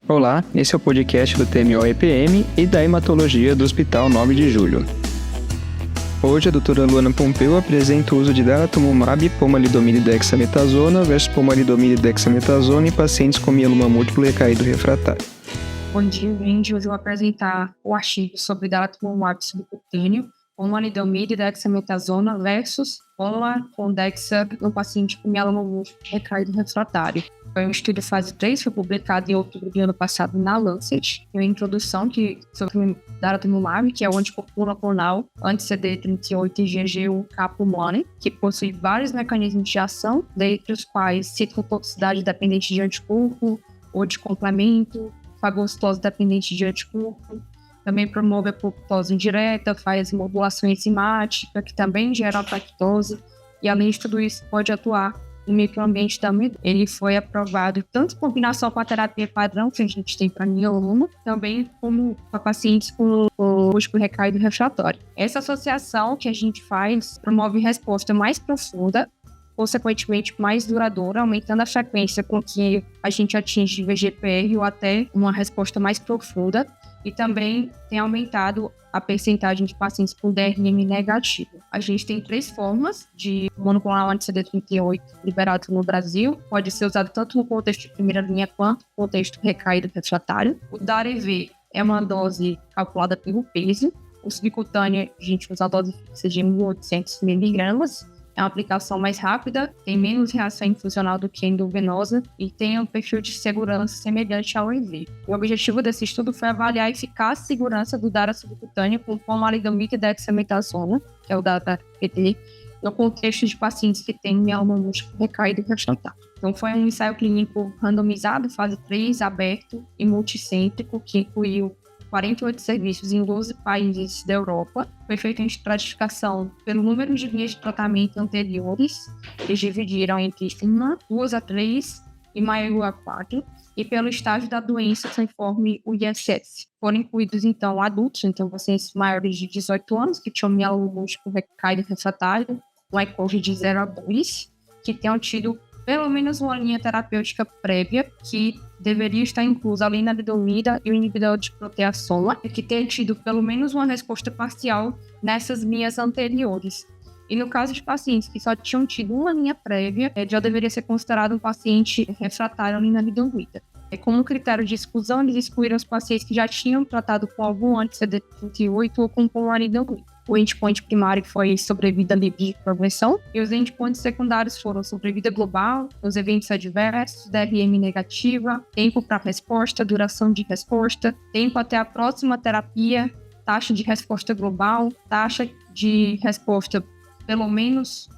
Olá, esse é o podcast do TMO-EPM e da Hematologia do Hospital 9 de Julho. Hoje a doutora Luana Pompeu apresenta o uso de daratumumab, pomalidomide dexametasona versus pomalidomide dexametasona em pacientes com mieloma múltiplo recaído refratário. Bom dia, gente. Hoje eu vou apresentar o artigo sobre daratumumab subcutâneo, pomalidomide dexametasona versus pola com dexa no paciente com mieloma múltiplo recaído refratário. Foi um estudo fase 3, foi publicado em outubro do ano passado na Lancet. Tem uma introdução sobre daratumumab, que é o anticorpo monoclonal anti-CD38 e IgG1-Capumone, que possui vários mecanismos de ação, dentre os quais citotoxicidade dependente de anticorpo ou de complemento, fagocitose dependente de anticorpo. Também promove a apoptose indireta, faz modulação enzimática, que também gera apoptose, e além de tudo isso, pode atuar no microambiente da medula. Ele foi aprovado tanto em combinação com a terapia padrão que a gente tem para mieloma, também como para pacientes com múltiplo recaído refratário. Essa associação que a gente faz promove resposta mais profunda, consequentemente mais duradoura, aumentando a frequência com que a gente atinge VGPR ou até uma resposta mais profunda, e também tem aumentado a percentagem de pacientes com DRM negativo. A gente tem 3 formas de monoclonal anti-CD38 liberado no Brasil. Pode ser usado tanto no contexto de primeira linha quanto no contexto recaído refratário. O DAR-EV é uma dose calculada pelo peso. O subcutâneo, a gente usa a dose fixa de 1.800 miligramas. É uma aplicação mais rápida, tem menos reação infusional do que a endovenosa e tem um perfil de segurança semelhante ao EV. O objetivo desse estudo foi avaliar a eficácia e segurança do DARA subcutâneo com pomalidomide dexametasona, que é o DATA-PT, no contexto de pacientes que têm mieloma múltiplo recaído refratário. Então, foi um ensaio clínico randomizado, fase 3, aberto e multicêntrico, que incluiu 48 serviços em 12 países da Europa. Foi feita uma estratificação pelo número de linhas de tratamento anteriores. Eles dividiram entre 1, 2 a 3 e maior a 4. E pelo estágio da doença, conforme o ISS. Foram incluídos, então, adultos, então pacientes maiores de 18 anos, que tinham mieloma múltiplo recaído refratário, um ECOG de 0 a 2, que tenham tido pelo menos uma linha terapêutica prévia, que deveria estar inclusa a lenalidomida e o inibidor de proteasoma, e que tenha tido pelo menos uma resposta parcial nessas linhas anteriores. E no caso de pacientes que só tinham tido uma linha prévia, já deveria ser considerado um paciente refratário à lenalidomida. Como critério de exclusão, eles excluíram os pacientes que já tinham tratado com algum anti-CD38 ou com pomalidomida. O endpoint primário foi sobrevida livre de progressão, e os endpoints secundários foram sobrevida global, os eventos adversos, DRM negativa, tempo para resposta, duração de resposta, tempo até a próxima terapia, taxa de resposta global, taxa de resposta pelo menos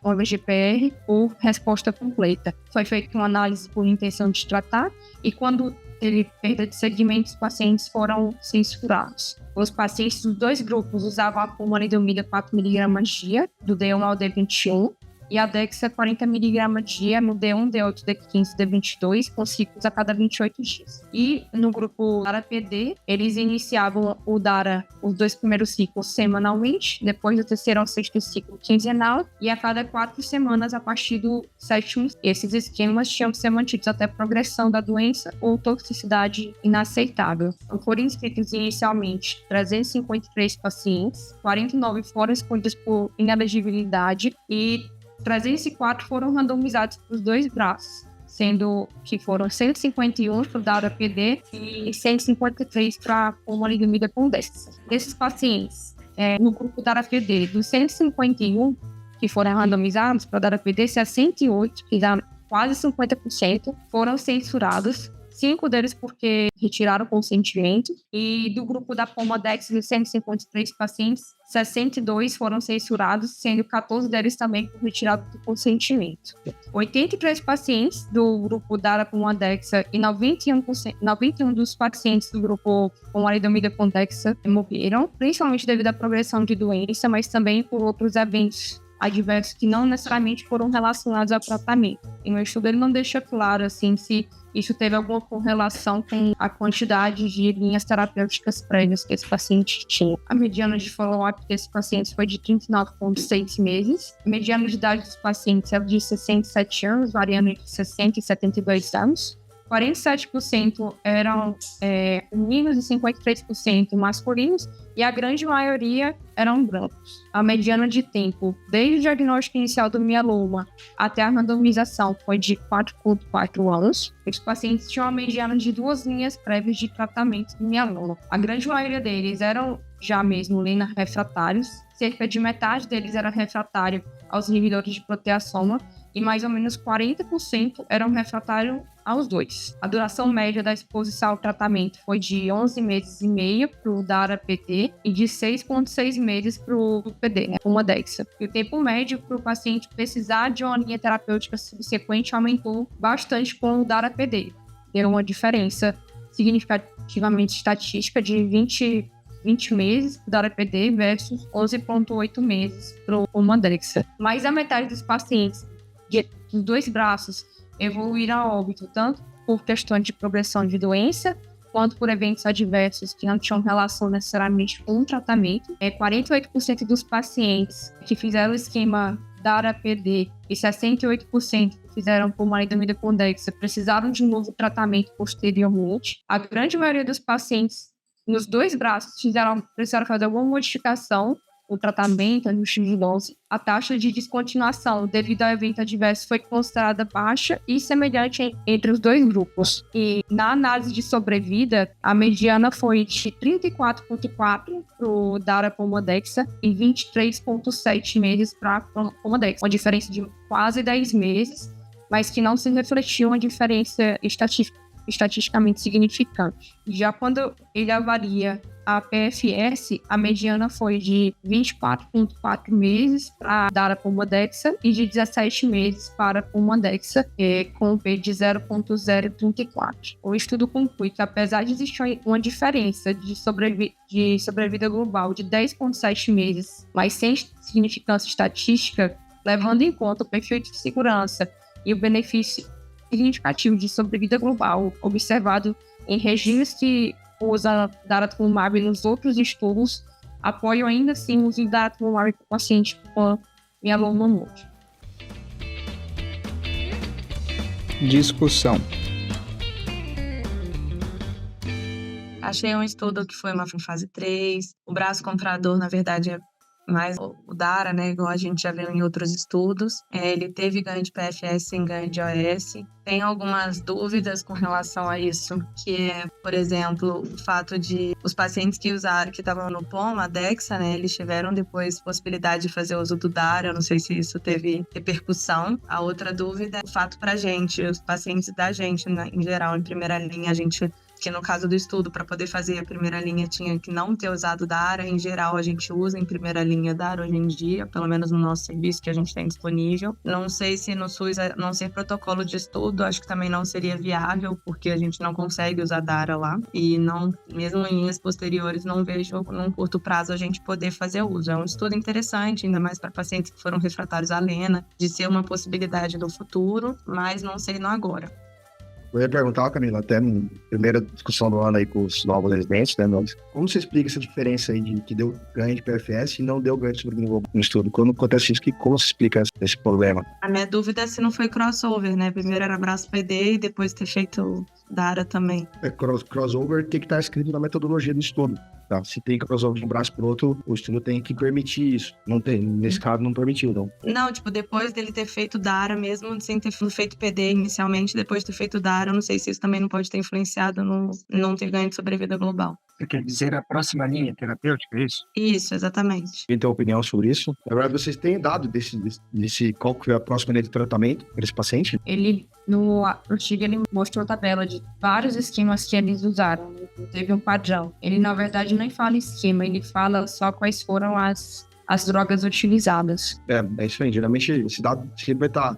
uma VGPR ou resposta completa. Foi feita uma análise por intenção de tratar, e quando teve perda de segmento, os pacientes foram censurados. Os pacientes dos 2 grupos usavam a pomalidomida 4mg dia, do D1 ao D21, e a dexa 40mg dia no D1, D8, D15, D22, com ciclos a cada 28 dias. E no grupo DARA-PD, eles iniciavam o DARA, os 2 primeiros ciclos semanalmente, depois do terceiro ao sexto ciclo quinzenal, e a cada 4 semanas a partir do 7º. Esses esquemas tinham que ser mantidos até a progressão da doença ou toxicidade inaceitável. Então, foram inscritos inicialmente 353 pacientes, 49 foram escolhidos por inelegibilidade e 304 foram randomizados para os 2 braços, sendo que foram 151 para o DARA-PD e 153 para a pomalidomida com dexa. Desses pacientes, no grupo DARA-PD, dos 151 que foram randomizados para o DARA-PD, 68, que dá quase 50%, foram censurados. 5 deles porque retiraram o consentimento, e do grupo da Pomadex, de 153 pacientes, 62 foram censurados, sendo 14 deles também por retirada do consentimento. 83 pacientes do grupo da Pomadexa e 91 dos pacientes do grupo pomalidomida com dexa morreram, principalmente devido à progressão de doença, mas também por outros eventos adversos que não necessariamente foram relacionados ao tratamento. E no estudo ele não deixa claro assim, se isso teve alguma correlação com a quantidade de linhas terapêuticas prévias que esse paciente tinha. A mediana de follow-up desses pacientes foi de 39,6 meses. A mediana de idade dos pacientes é de 67 anos, variando entre 60 e 72 anos. 47% eram meninos e 53% masculinos, e a grande maioria eram brancos. A mediana de tempo, desde o diagnóstico inicial do mieloma até a randomização, foi de 4,4 anos. Os pacientes tinham uma mediana de 2 linhas prévias de tratamento do mieloma. A grande maioria deles eram já mesmo refratários, cerca de metade deles era refratário aos inibidores de proteasoma, e mais ou menos 40% eram refratários aos dois. A duração média da exposição ao tratamento foi de 11 meses e meio para o DARA-PT e de 6,6 meses para o PD, né, uma Dexa. E o tempo médio para o paciente precisar de uma linha terapêutica subsequente aumentou bastante com o DARA-PD. Deu uma diferença significativamente estatística de 20 meses para o DARA-PD versus 11,8 meses para o Dexa. Mais da metade dos pacientes dos 2 braços evoluíram a óbito, tanto por questões de progressão de doença, quanto por eventos adversos que não tinham relação necessariamente com o tratamento. 48% dos pacientes que fizeram o esquema DARA-PD e 68% que fizeram pomalidomida com Dexa precisaram de um novo tratamento posteriormente. A grande maioria dos pacientes nos 2 braços precisaram fazer alguma modificação o tratamento, ajuste de dose. A taxa de descontinuação devido ao evento adverso foi considerada baixa e semelhante entre os 2 grupos. E na análise de sobrevida, a mediana foi de 34,4 para o Dara-Pomodexa e 23,7 meses para a Pomodexa, uma diferença de quase 10 meses, mas que não se refletiu uma diferença estatisticamente significante. Já quando ele avalia a PFS, a mediana foi de 24,4 meses para Dara-Pomodexa e de 17 meses para Pomodexa, com P de 0,034. O estudo conclui que, apesar de existir uma diferença de sobrevida global de 10,7 meses, mas sem significância estatística, levando em conta o perfil de segurança e o benefício significativo de sobrevida global observado em regimes que usam daratumumab nos outros estudos, apoiam ainda assim o uso de daratumumab para pacientes com mieloma múltiplo. Discussão. Achei um estudo que foi uma fase 3. O braço comprador, na verdade, é mais o DARA, né, igual a gente já viu em outros estudos. Ele teve ganho de PFS sem ganho de OS. Tem algumas dúvidas com relação a isso, que é, por exemplo, o fato de os pacientes que estavam no POMA, Dexa, né, eles tiveram depois possibilidade de fazer uso do DARA. Eu não sei se isso teve repercussão. A outra dúvida é o fato pra gente, os pacientes da gente, né, em geral, em primeira linha, que no caso do estudo, para poder fazer a primeira linha, tinha que não ter usado DARA. Em geral, a gente usa em primeira linha DARA hoje em dia, pelo menos no nosso serviço que a gente tem disponível. Não sei se no SUS, não ser protocolo de estudo, acho que também não seria viável, porque a gente não consegue usar DARA lá. E não, mesmo em linhas posteriores, não vejo num curto prazo a gente poder fazer uso. É um estudo interessante, ainda mais para pacientes que foram refratários à LENA, de ser uma possibilidade no futuro, mas não sei no agora. Eu ia perguntar, Camila, até na primeira discussão do ano aí com os novos residentes, né, como você explica essa diferença aí de que deu ganho de PFS e não deu ganho de sobrevida global no estudo? Quando acontece isso, como você explica esse problema? A minha dúvida é se não foi crossover, né? Primeiro era braço PD e depois ter feito DARA também. Crossover tem que estar escrito na metodologia do estudo. Tá? Se tem crossover de um braço para o outro, o estudo tem que permitir isso. Não tem, nesse caso não permitiu, não. Não, depois dele ter feito DARA, mesmo sem ter feito PD inicialmente, depois de ter feito DARA, eu não sei se isso também não pode ter influenciado no não ter ganho de sobrevida global. Você quer dizer a próxima linha terapêutica, é isso? Isso, exatamente. Quem tem opinião sobre isso? Na verdade, vocês têm dado qual que é a próxima linha de tratamento para esse paciente? No artigo, ele mostrou a tabela de vários esquemas que eles usaram. Não teve um padrão. Ele, na verdade, nem fala esquema, ele fala só quais foram as drogas utilizadas. É isso aí. Geralmente, esse dado sempre vai estar...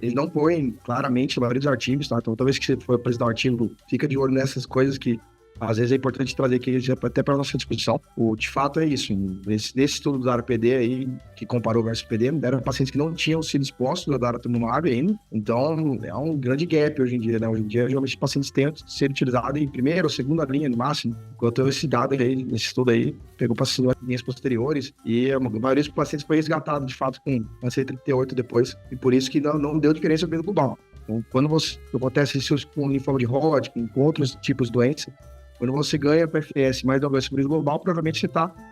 Eles não põem claramente a maioria dos artigos, tá? Então, toda vez que você for apresentar um artigo, fica de olho nessas coisas que às vezes é importante trazer aqui até para a nossa discussão. De fato é isso. Nesse estudo do DARA-PD aí, que comparou versus PD, eram pacientes que não tinham sido expostos a daratumumab ainda. Então, é um grande gap hoje em dia, né? Hoje em dia, geralmente, os pacientes têm que ser utilizados em primeira ou segunda linha, no máximo. Enquanto esse dado aí, nesse estudo aí, pegou pacientes em linhas posteriores e a maioria dos pacientes foi resgatado, de fato, com a C38 depois. E por isso que não deu diferença no global. Então, quando acontece isso com linfoma de Hodgkin, com outros tipos de doença, quando você ganha PFS mais uma doença global, provavelmente você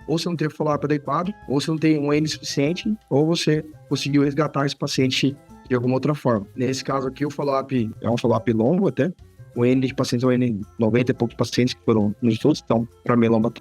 ou você não teve follow-up adequado, ou você não tem um N suficiente, ou você conseguiu resgatar esse paciente de alguma outra forma. Nesse caso aqui, o follow-up é um follow-up longo até. O N de pacientes é um N 90 e poucos pacientes que foram nos estudos, então para mieloma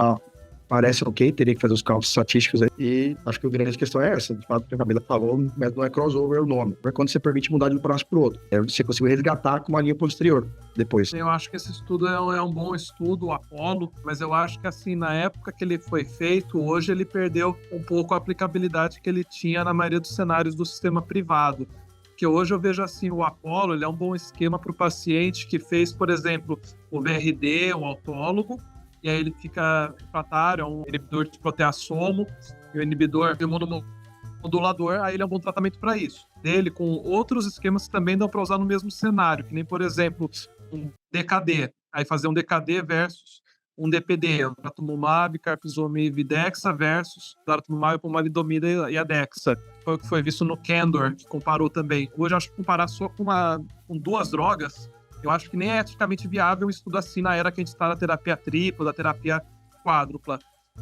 parece ok, teria que fazer os cálculos estatísticos aí. E acho que a grande questão é essa, de fato, que a Camila falou, mas não é crossover o nome. É quando você permite mudar de um braço para o outro. Você conseguiu resgatar com uma linha posterior depois. Eu acho que esse estudo é um bom estudo, o Apollo, mas eu acho que assim, na época que ele foi feito, hoje ele perdeu um pouco a aplicabilidade que ele tinha na maioria dos cenários do sistema privado. Porque hoje eu vejo assim, o Apollo, ele é um bom esquema para o paciente que fez, por exemplo, o VRD, o autólogo, e aí ele fica refratário, é um inibidor de proteassomo, e o inibidor imunomodulador, aí ele é um bom tratamento para isso. Dele com outros esquemas que também dão para usar no mesmo cenário, que nem, por exemplo, um DKD, aí fazer um DKD versus um DPD, o daratumumab, carfilzomib, Dexa versus daratumumab, pomalidomida e a Dexa. Foi o que foi visto no Candor, que comparou também. Hoje eu acho que comparar só com duas drogas, eu acho que nem é eticamente viável um estudo assim na era que a gente está na terapia tripla, da terapia quádrupla.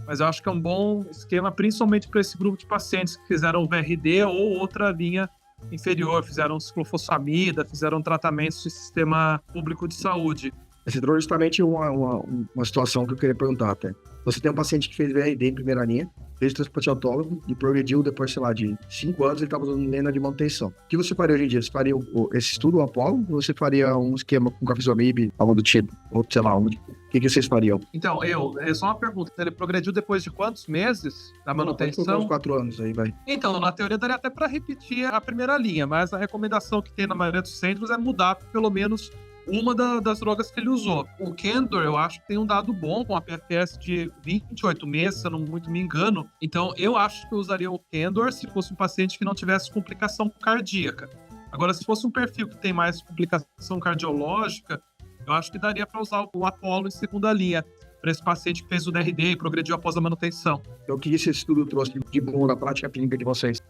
Mas eu acho que é um bom esquema, principalmente para esse grupo de pacientes que fizeram VRD ou outra linha inferior, fizeram ciclofosfamida, fizeram tratamentos de sistema público de saúde. Você trouxe justamente uma situação que eu queria perguntar até. Você tem um paciente que fez VRD em primeira linha, fez transplante autólogo e progrediu depois, sei lá, de 5 anos, ele estava usando lena de manutenção. O que você faria hoje em dia? Você faria esse estudo, o Apollo, ou você faria um esquema com carfilzomib, algo do tipo? Ou, sei lá, o que vocês fariam? Então, é só uma pergunta. Ele progrediu depois de quantos meses da manutenção? Uns 4 anos aí, vai. Então, na teoria daria até para repetir a primeira linha, mas a recomendação que tem na maioria dos centros é mudar pelo menos uma das drogas que ele usou. O Candor, eu acho que tem um dado bom, com a PFS de 28 meses, se eu não muito me engano. Então, eu acho que eu usaria o Candor se fosse um paciente que não tivesse complicação cardíaca. Agora, se fosse um perfil que tem mais complicação cardiológica, eu acho que daria para usar o Apollo em segunda linha, para esse paciente que fez o DRD e progrediu após a manutenção. Então, o que esse estudo trouxe de bom na prática clínica de vocês?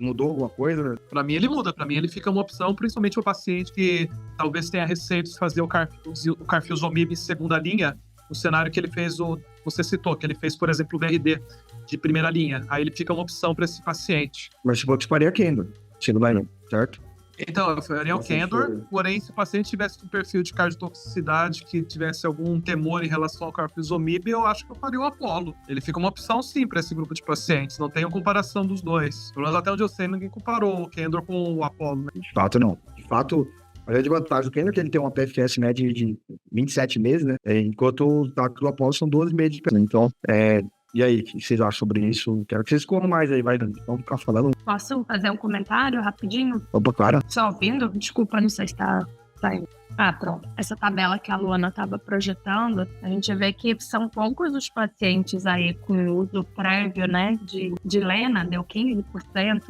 Mudou alguma coisa? Para mim, ele muda. Para mim, ele fica uma opção, principalmente para o paciente que talvez tenha receio de fazer o carfilzomib em segunda linha, no cenário que ele fez, você citou, que ele fez, por exemplo, o VRD de primeira linha. Aí ele fica uma opção para esse paciente. Mas você falou que faria Candor, sendo vai não, certo? Então, eu faria o Candor, porém, se o paciente tivesse um perfil de cardiotoxicidade, que tivesse algum temor em relação ao carfilzomib, eu acho que eu faria o Apollo. Ele fica uma opção, sim, para esse grupo de pacientes. Não tem comparação dos dois. Pelo menos até onde eu sei, ninguém comparou o Candor com o Apollo. Né? De fato, não. De fato, a grande vantagem do Candor é que ele tem uma PFS média de 27 meses, né? Enquanto o do Apollo são 12 meses. Então, e aí, o que vocês acham sobre isso? Quero que vocês corram mais aí, vai, vamos ficar falando. Posso fazer um comentário rapidinho? Opa, claro. Só ouvindo? Desculpa, não sei se tá indo. Ah, pronto. Essa tabela que a Luana estava projetando, a gente vê que são poucos os pacientes aí com uso prévio, né, de lena, deu 15%,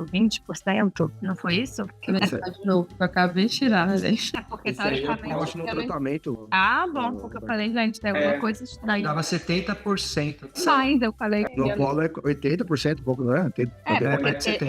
20%, não foi isso? Que de novo, eu acabei de tirar, né, gente? É porque teoricamente... Eu acho no tratamento... Ah, bom, porque eu falei, gente, tem alguma coisa estranha. Dava 70%. Mas eu falei... No Apollo é 80%, pouco, não é? Porque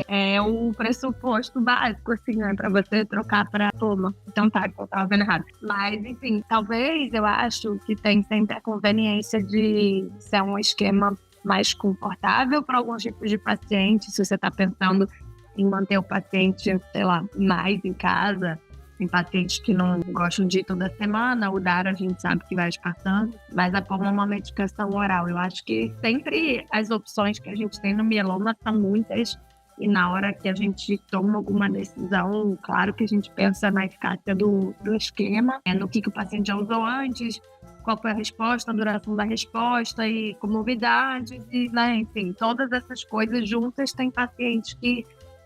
é o pressuposto básico, assim, né, pra você trocar pra toma. Então tá, eu tava vendo errado. Mas, enfim, talvez eu acho que tem sempre a conveniência de ser um esquema mais confortável para alguns tipos de pacientes. Se você está pensando em manter o paciente, sei lá, mais em casa, tem pacientes que não gostam de ir toda semana, o DARA a gente sabe que vai passando, mas a forma é uma medicação oral. Eu acho que sempre as opções que a gente tem no mieloma são muitas. E na hora que a gente toma alguma decisão, claro que a gente pensa na eficácia do esquema, no que o paciente já usou antes, qual foi a resposta, a duração da resposta e comorbidades, e, né, enfim, todas essas coisas juntas. Tem pacientes que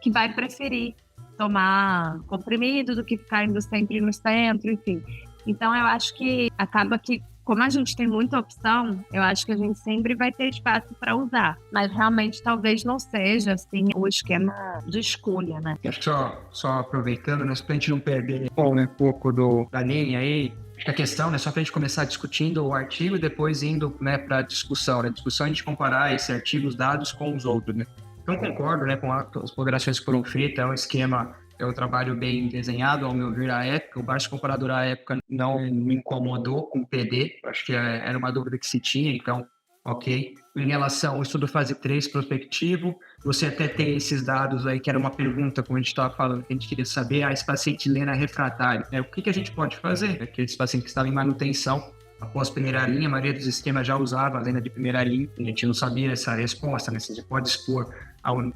vai preferir tomar comprimido do que ficar indo sempre no centro, enfim. Então, eu acho que acaba que, como a gente tem muita opção, eu acho que a gente sempre vai ter espaço para usar. Mas realmente talvez não seja assim o esquema de escolha, né? Acho que só aproveitando, né, pra gente não perder um pouco da linha aí, a questão, né, só pra gente começar discutindo o artigo e depois indo, né, pra discussão, né? Discussão a gente comparar esse artigo, os dados com os outros, né? Então concordo, né, com as ponderações que foram feitas, é um esquema é um trabalho bem desenhado, ao meu ver, à época. O braço comparador à época não me incomodou com o PD, acho que era uma dúvida que se tinha, então, ok. Em relação ao estudo fase 3 prospectivo, você até tem esses dados aí, que era uma pergunta, como a gente estava falando, que a gente queria saber, esse paciente lena refratário, o que a gente pode fazer? Aqueles pacientes que estavam em manutenção após primeira linha, a maioria dos esquemas já usava a lena de primeira linha, a gente não sabia essa resposta, né? Você pode expor,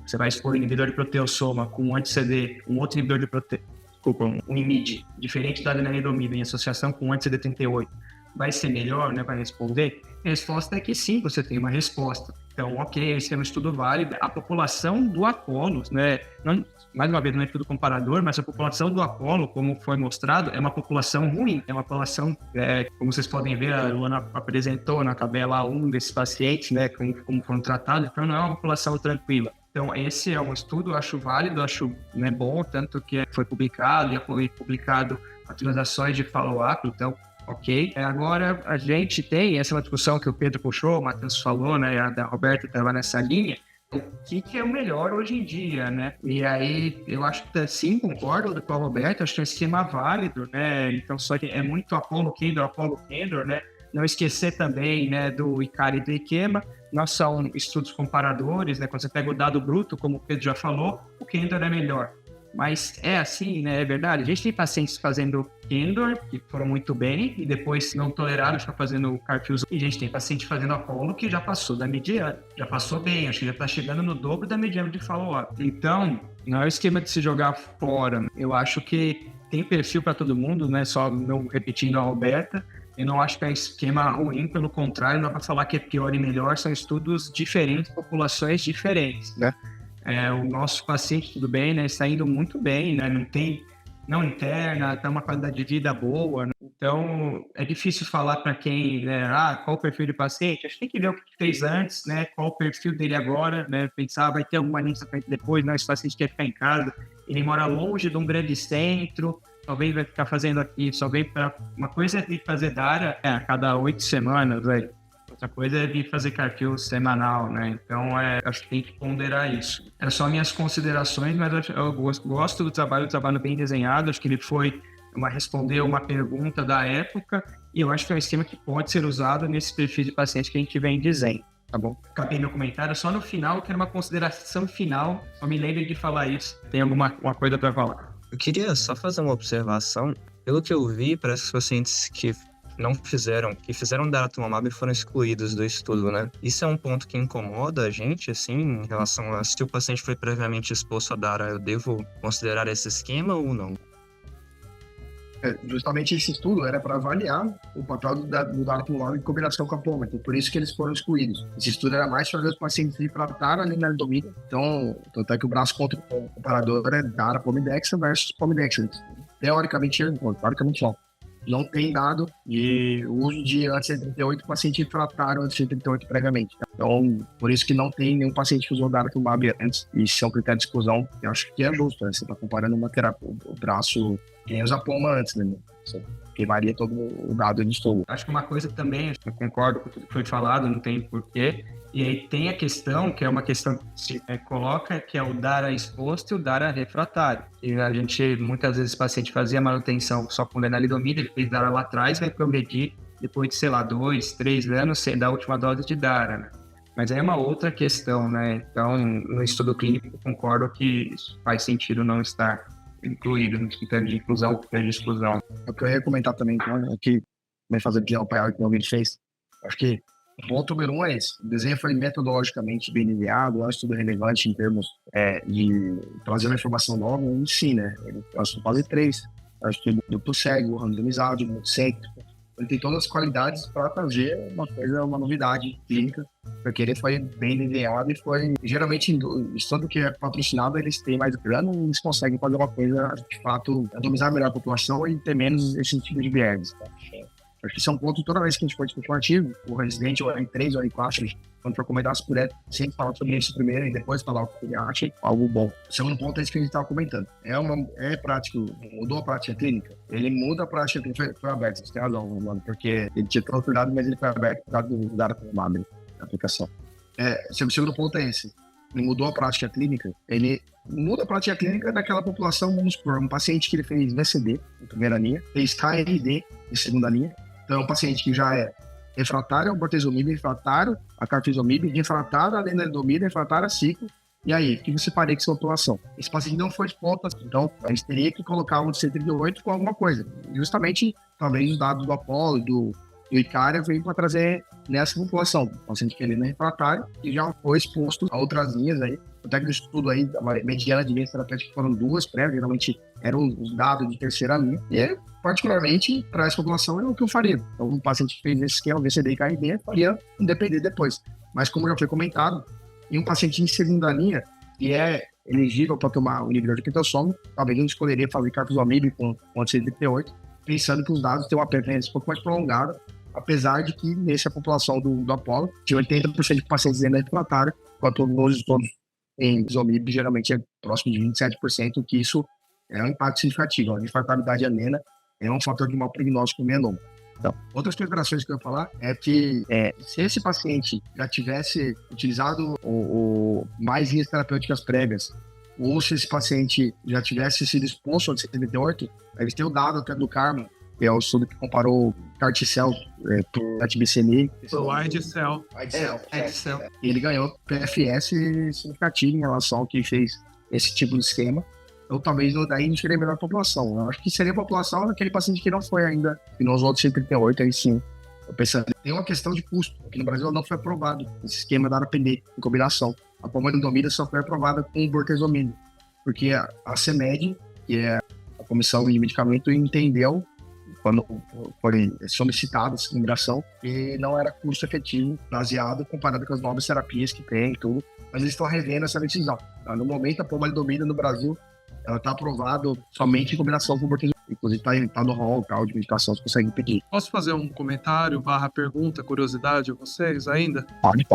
você vai expor o inibidor de proteossoma com um anti-CD, um outro inibidor de um IMID, diferente da lenalidomida, em associação com um anti-CD38, vai ser melhor, né, para responder? A resposta é que sim, você tem uma resposta. Então, ok, esse é um estudo válido. A população do Apollo, né, mais uma vez, não é estudo comparador, mas a população do Apollo, como foi mostrado, é uma população ruim. É uma população, como vocês podem ver, a Luana apresentou na tabela 1 desses pacientes, né, como foram tratados, então não é uma população tranquila. Então, esse é um estudo, eu acho válido, acho, né, bom, tanto que foi publicado, e foi publicado atualizações de follow-up, então, ok. Agora, a gente tem essa discussão que o Pedro puxou, o Matheus falou, né, a da Roberta estava nessa linha, o que é o melhor hoje em dia, né? E aí, eu acho que sim, concordo com a Roberta, acho que é um esquema válido, né? Então, só que é muito Apollo Kendor, né? Não esquecer também, né, do Icari e do Ikema, não são estudos comparadores, né? Quando você pega o dado bruto, como o Pedro já falou, o Kendor é melhor. Mas é assim, né? É verdade. A gente tem pacientes fazendo Kendor, que foram muito bem, e depois não toleraram, está fazendo Carfilzone. E a gente tem paciente fazendo Apollo que já passou da mediana, já passou bem, acho que já está chegando no dobro da mediana de follow-up. Então, não é o esquema de se jogar fora. Eu acho que tem perfil para todo mundo, né? Só não repetindo a Roberta. Eu não acho que é esquema ruim, pelo contrário, não dá para falar que é pior e melhor, são estudos diferentes, populações diferentes, né? O nosso paciente, tudo bem, né? Está indo muito bem, né? Não interna, tem uma qualidade de vida boa, né? Então, é difícil falar para quem, né? Qual o perfil de paciente? Acho que tem que ver o que fez antes, né? Qual o perfil dele agora, né? Pensar, vai ter alguma linha depois, não, esse paciente quer ficar em casa, ele mora longe de um grande centro, talvez vai ficar fazendo aqui, só vem para... Uma coisa é de fazer DARA a cada 8 semanas, velho. Outra coisa é de fazer carfil semanal, né? Então, acho que tem que ponderar isso. É só minhas considerações, mas eu gosto do trabalho bem desenhado. Acho que ele respondeu uma pergunta da época e eu acho que é um esquema que pode ser usado nesse perfil de paciente que a gente vem dizendo, tá bom? Acabei meu comentário. Só no final, eu quero uma consideração final. Só me lembre de falar isso. Tem uma coisa para falar? Eu queria só fazer uma observação. Pelo que eu vi, para esses pacientes que fizeram daratumumab e foram excluídos do estudo, né? Isso é um ponto que incomoda a gente, assim, em relação a se o paciente foi previamente exposto a dara, eu devo considerar esse esquema ou não? Justamente esse estudo era para avaliar o papel do daratumumab em combinação com a poma, então por isso que eles foram excluídos. Esse estudo era mais para ver os pacientes refratários à lenalidomida, então, tanto é que o braço contra o comparador é dara pomidexa versus pomidexa. Teoricamente não tem dado de uso de anti-CD38 paciente refratário anti-CD38 previamente. Então, por isso que não tem nenhum paciente que usou daratumumab antes. Isso é um critério de exclusão, eu acho que é justo, né? Você está comparando uma terapia, o braço, quem usa poma antes, né? Você queimaria todo o dado de estudo. Acho que uma coisa também, eu concordo com tudo que foi falado, não tem porquê. E aí tem a questão, que é uma questão que se coloca, que é o DARA exposto e o DARA refratário. E a gente, muitas vezes, o paciente fazia manutenção só com lenalidomida, ele fez DARA lá atrás, vai progredir depois de, 2, 3 anos, sem dar a última dose de DARA, né? Mas aí é uma outra questão, né? Então, no estudo clínico, eu concordo que isso faz sentido não estar incluído no critério de inclusão, critério de exclusão. O que eu ia comentar também, aqui, vai fazer de o paial que o vídeo fez, acho que o ponto número 1 é esse. O desenho foi metodologicamente bem enviado, eu acho tudo relevante em termos de trazer uma informação nova em si, né? Eu acho que fase 3, eu acho que duplo cego, randomizado, multicêntrico. Ele tem todas as qualidades para trazer uma novidade clínica, porque ele foi bem enviado e foi, geralmente, estudo que é patrocinado, eles têm mais grana e eles conseguem fazer uma coisa, de fato, randomizar melhor a população e ter menos esse tipo de viés. Tá? Acho que isso é um ponto, toda vez que a gente for discutir um artigo, o Resident ou R3 ou R4, quando for comentar, se puder sempre falar sobre isso primeiro e depois falar o que ele acha, algo bom. O segundo ponto é isso que a gente estava comentando. É prático, mudou a prática clínica? Ele muda a prática clínica, foi aberto, você tem razão, mano, porque ele tinha todo cuidado, mas ele foi aberto por causa do daratumumab, da aplicação. O segundo ponto é esse. ele mudou a prática clínica, ele muda a prática clínica daquela população, vamos supor, um paciente que ele fez VCD em primeira linha, fez KRD em segunda linha, então é um paciente que já é refratário ao bortezomib, refratário a carfilzomib, refratário a lenalidomida, refratário a ciclo. E aí, o que você faria com essa população? Esse paciente não foi exposto, então a gente teria que colocar um C38 com alguma coisa. Justamente, talvez os dados do Apollo, do Icária, veio para trazer nessa população. O paciente que ele não é refratário e já foi exposto a outras linhas aí. Até que no estudo aí, a mediana de linhas terapêuticas foram 2 prévias, geralmente eram os dados de terceira linha. E, particularmente, para essa população, é o que eu faria. Então, um paciente que fez esse esquema, VCD e KRD, faria um DPD depois. Mas, como já foi comentado, em um paciente em segunda linha, que é elegível para tomar o inibidor de quintossoma, talvez não escolheria fazer carfilzomib com anti-CD38, pensando que os dados têm uma preferência um pouco mais prolongada, apesar de que nessa população do Apollo, tinha 80% de pacientes ainda refratários, enquanto nos estudos em isomib geralmente é próximo de 27%, que isso é um impacto significativo. A refratabilidade anena é um fator de mau prognóstico no melanoma. Então, outras considerações que eu ia falar é que se esse paciente já tivesse utilizado mais linhas terapêuticas prévias, ou se esse paciente já tivesse sido exposto ao CD38, eles têm o dado até do Karma, que é o estudo que comparou CAR-T-cell por anti-BCMA. O Ide-Cell. E ele ganhou PFS significativo em relação ao que fez esse tipo de esquema. Ou talvez daí não seria a melhor população. Eu acho que seria a população daquele paciente que não foi ainda, que nos outros 138, aí sim. Eu pensando, tem uma questão de custo. Aqui no Brasil não foi aprovado esse esquema da ARAPD em combinação. A pomalidomida só foi aprovada com o bortezomib, porque a CMED, que é a Comissão de Medicamento, entendeu, quando foi solicitada essa combinação, que não era custo efetivo, baseado comparado com as novas terapias que tem e tudo. Mas eles estão revendo essa decisão. No momento, a pomalidomida no Brasil, ela está aprovada somente em combinação com o bortezomib. Inclusive está no rol tal de medicação, você consegue pedir. Posso fazer um comentário, pergunta, curiosidade a vocês ainda? Pode.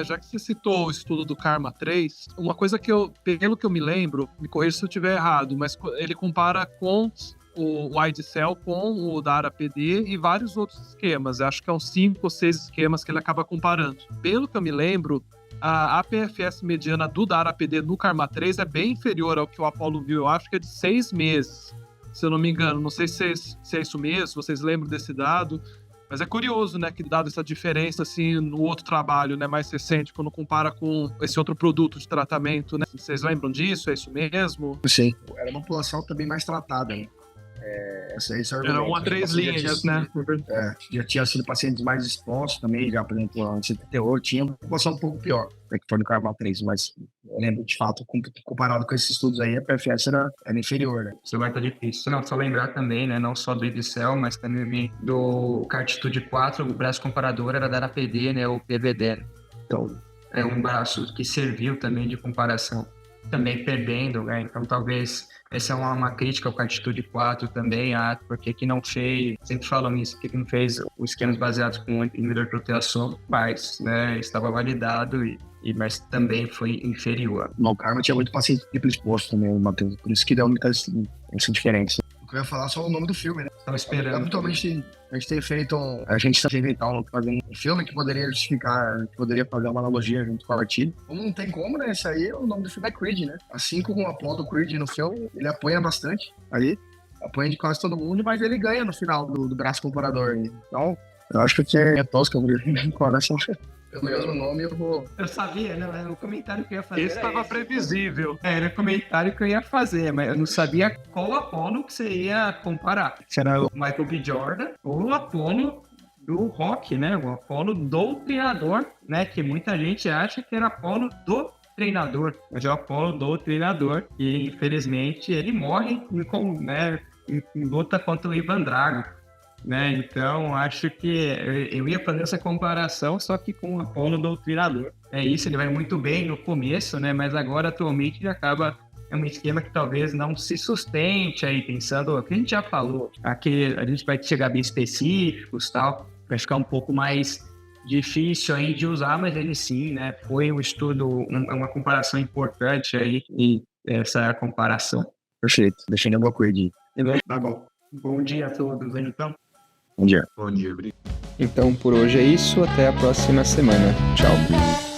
Já que você citou o estudo do Karma 3, uma coisa que pelo que eu me lembro, me corrija se eu estiver errado, mas ele compara com o Ide-Cell com o da ARAPD e vários outros esquemas. Eu acho que é uns 5 ou 6 esquemas que ele acaba comparando. Pelo que eu me lembro, a PFS mediana do DARA-PD no Karma 3 é bem inferior ao que o Apollo viu. Eu acho que é de 6 meses, se eu não me engano. Não sei se é isso mesmo, se vocês lembram desse dado. Mas é curioso, né, que dado essa diferença, assim, no outro trabalho, né, mais recente, quando compara com esse outro produto de tratamento, né? Vocês lembram disso? É isso mesmo? Sim. Era uma população também mais tratada, né? Era 1 a 3 linhas, né? Já tinha sido pacientes mais expostos também, já, por exemplo, antes de terror, tinha uma população um pouco pior, né, que foi no Karma 3, mas eu lembro, de fato, comparado com esses estudos aí, a PFS era inferior, né? Isso vai estar difícil. Não, só lembrar também, né, não só do Ide-Cell, mas também do CARTitude 4, o braço comparador era da ARAPD, né, o PVD. Então, é um braço que serviu também de comparação, também perdendo, né? Então talvez essa é uma crítica ao CARTitude 4 também, porque que não fez, sempre falam isso, porque não fez os esquemas baseados com inibidor de proteação, mas, né, estava validado, mas também foi inferior. No Karma tinha muito paciente triplo exposto também, Matheus, por isso que deu muita essa diferença. Eu ia falar só o nome do filme, né? Estava esperando. Habitualmente, a gente tem feito fazendo um filme que poderia justificar, que poderia fazer uma analogia junto com o artigo. Como não tem como, né? Isso aí, o nome do filme é Creed, né? Assim como o Apollo do Creed no filme, ele apanha bastante ali, apanha de quase todo mundo, mas ele ganha no final do braço comparador. Então, eu acho que é tosca, o coração. Pelo mesmo nome, eu vou... Eu sabia, né? Era o comentário que eu ia fazer. Esse estava previsível. Era o comentário que eu ia fazer, mas eu não sabia qual Apollo que você ia comparar. Será o Michael B. Jordan ou o Apollo do rock, né? O Apollo do treinador, né? Que muita gente acha que era Apollo do treinador, mas é o Apollo do treinador. E, infelizmente, ele morre em luta contra o Ivan Drago. Né? Então, acho que eu ia fazer essa comparação, só que com o Apollo doutrinador. É isso, ele vai muito bem no começo, né? Mas agora, atualmente, ele acaba... É um esquema que talvez não se sustente aí, pensando... O que a gente já falou, aqui a gente vai chegar bem específicos e tal, vai ficar um pouco mais difícil aí de usar, mas ele sim, né? Foi um estudo, uma comparação importante aí, e essa é a comparação. Perfeito, deixando alguma coisa aí. Tá bom. Bom dia a todos, então. Bom dia. Bom dia, obrigado. Então por hoje é isso, até a próxima semana. Tchau.